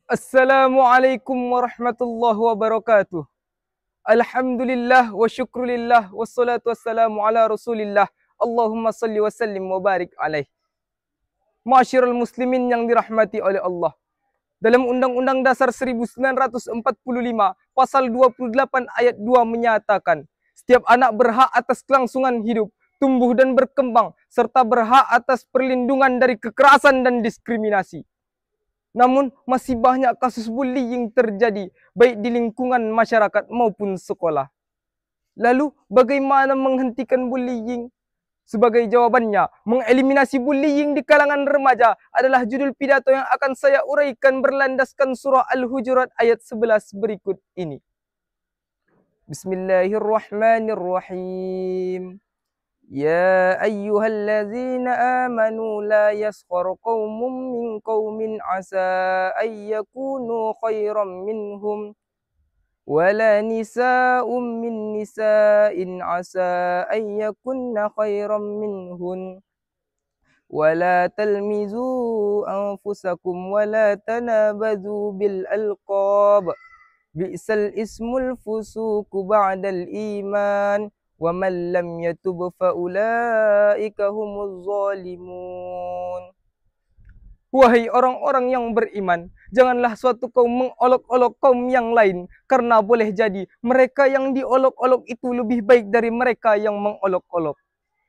Assalamualaikum warahmatullahi wabarakatuh. Alhamdulillah wa syukrulillah wassalatu wassalamu ala rasulillah. Allahumma salli wa sallim wa barik alaih. Ma'asyiral muslimin yang dirahmati oleh Allah. Dalam Undang-Undang Dasar 1945, Pasal 28 ayat 2 menyatakan, setiap anak berhak atas kelangsungan hidup, tumbuh dan berkembang, serta berhak atas perlindungan dari kekerasan dan diskriminasi. Namun, masih banyak kasus bullying terjadi, baik di lingkungan masyarakat maupun sekolah. Lalu, bagaimana menghentikan bullying? Sebagai jawabannya, mengeliminasi bullying di kalangan remaja adalah judul pidato yang akan saya uraikan berlandaskan surah Al-Hujurat ayat 11 berikut ini. Bismillahirrahmanirrahim. يا أيها الذين آمنوا لا يسخر قوم من قوم عسى أن يكونوا خيرا منهم ولا نساء من نساء عسى أن يكن خيرا منهن ولا تلمزوا أنفسكم ولا تنابذوا بالألقاب بئس الاسم الفسوق بعد الإيمان وَمَنْ لَمْ يَتُبْ فَأُولَٰئِكَ هُمُ الظَّالِمُونَ. Wahai orang-orang yang beriman, janganlah suatu kaum mengolok-olok kaum yang lain, karena boleh jadi mereka yang diolok-olok itu lebih baik dari mereka yang mengolok-olok.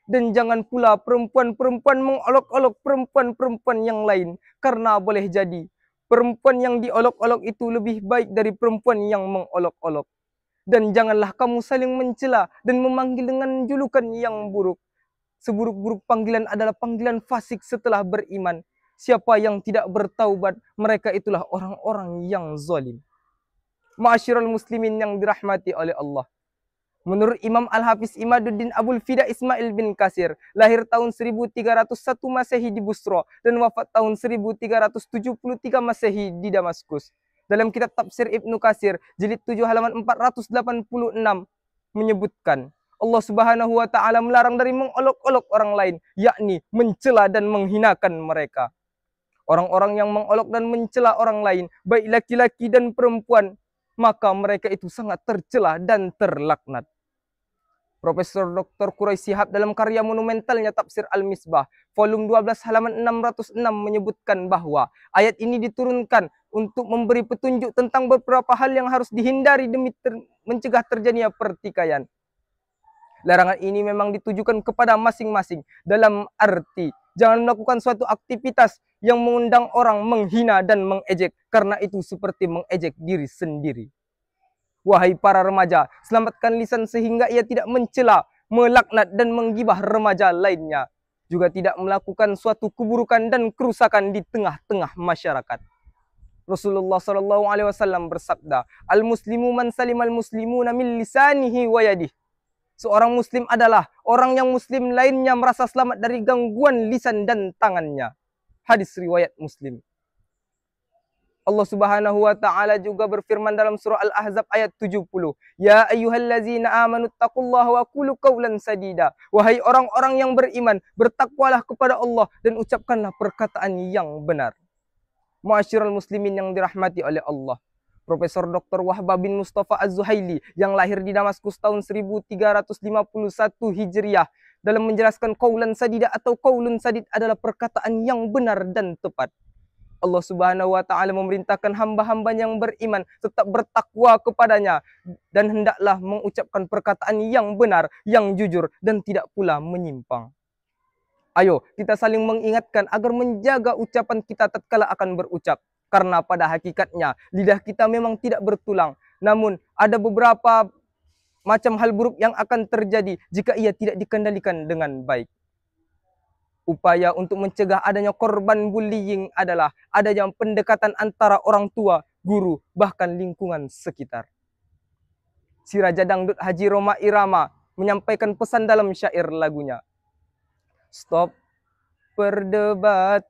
Dan jangan pula perempuan-perempuan mengolok-olok perempuan-perempuan yang lain, karena boleh jadi perempuan yang diolok-olok itu lebih baik dari perempuan yang mengolok-olok. Dan janganlah kamu saling mencela dan memanggil dengan julukan yang buruk. Seburuk-buruk panggilan adalah panggilan fasik setelah beriman. Siapa yang tidak bertaubat, mereka itulah orang-orang yang zalim. Ma'asyiral muslimin yang dirahmati oleh Allah. Menurut Imam Al-Hafiz Imaduddin Abul Fida Ismail bin Katsir, lahir tahun 1301 Masehi di Busra dan wafat tahun 1373 Masehi di Damaskus. Dalam kitab Tafsir Ibnu Katsir, jilid 7 halaman 486 menyebutkan, Allah Subhanahu wa taala melarang dari mengolok-olok orang lain, yakni mencela dan menghinakan mereka. Orang-orang yang mengolok dan mencela orang lain, baik laki-laki dan perempuan, maka mereka itu sangat tercela dan terlaknat. Profesor Dr. Quraisy Shihab dalam karya monumentalnya Tafsir Al-Misbah, volume 12 halaman 606 menyebutkan bahwa ayat ini diturunkan untuk memberi petunjuk tentang beberapa hal yang harus dihindari demi mencegah terjadinya pertikaian. Larangan ini memang ditujukan kepada masing-masing dalam arti jangan melakukan suatu aktivitas yang mengundang orang menghina dan mengejek, karena itu seperti mengejek diri sendiri. Wahai para remaja, selamatkan lisan sehingga ia tidak mencela, melaknat dan menggibah remaja lainnya. Juga tidak melakukan suatu keburukan dan kerusakan di tengah-tengah masyarakat. Rasulullah SAW bersabda, Al-muslimu man salimal muslimuna min lisanihi wa yadihi. Seorang muslim adalah orang yang muslim lainnya merasa selamat dari gangguan lisan dan tangannya. Hadis riwayat Muslim. Allah Subhanahu wa taala juga berfirman dalam surah Al-Ahzab ayat 70. Ya ayyuhallazina amanu taqullaha wa qulu qawlan sadida. Wahai orang-orang yang beriman, bertakwalah kepada Allah dan ucapkanlah perkataan yang benar. Ma'asyiral muslimin yang dirahmati oleh Allah. Profesor Dr. Wahbah bin Mustafa Az-Zuhaili yang lahir di Damaskus tahun 1351 Hijriah dalam menjelaskan qawlan sadida atau qaulun sadid adalah perkataan yang benar dan tepat. Allah Subhanahu wa taala memerintahkan hamba-hambanya yang beriman tetap bertakwa kepadanya dan hendaklah mengucapkan perkataan yang benar, yang jujur dan tidak pula menyimpang. Ayo kita saling mengingatkan agar menjaga ucapan kita tatkala akan berucap, karena pada hakikatnya lidah kita memang tidak bertulang, namun ada beberapa macam hal buruk yang akan terjadi jika ia tidak dikendalikan dengan baik. Upaya untuk mencegah adanya korban bullying adalah adanya pendekatan antara orang tua, guru, bahkan lingkungan sekitar. Si Raja Dangdut Haji Roma Irama menyampaikan pesan dalam syair lagunya. Stop perdebatan,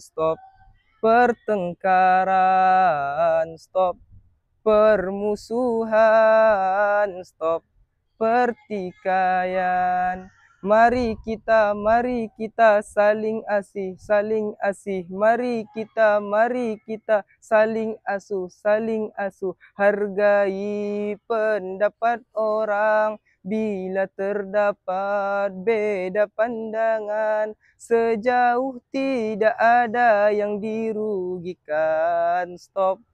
stop pertengkaran, stop permusuhan, stop pertikaian. Mari kita saling asih, saling asih. Mari kita saling asuh. Hargai pendapat orang bila terdapat beda pandangan. Sejauh tidak ada yang dirugikan. Stop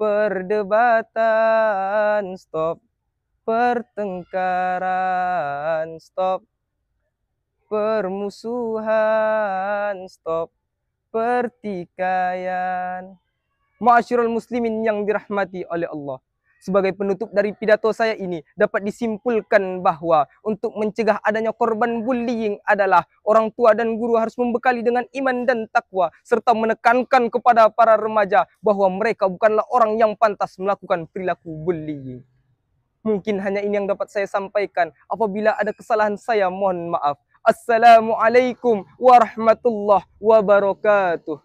perdebatan, stop pertengkaran, stop permusuhan, stop pertikaian. Ma'asyiral muslimin yang dirahmati oleh Allah. Sebagai penutup dari pidato saya ini, dapat disimpulkan bahwa untuk mencegah adanya korban bullying adalah orang tua dan guru harus membekali dengan iman dan takwa, serta menekankan kepada para remaja bahwa mereka bukanlah orang yang pantas melakukan perilaku bullying. Mungkin hanya ini yang dapat saya sampaikan. Apabila ada kesalahan saya, mohon maaf. Assalamualaikum warahmatullahi wabarakatuh.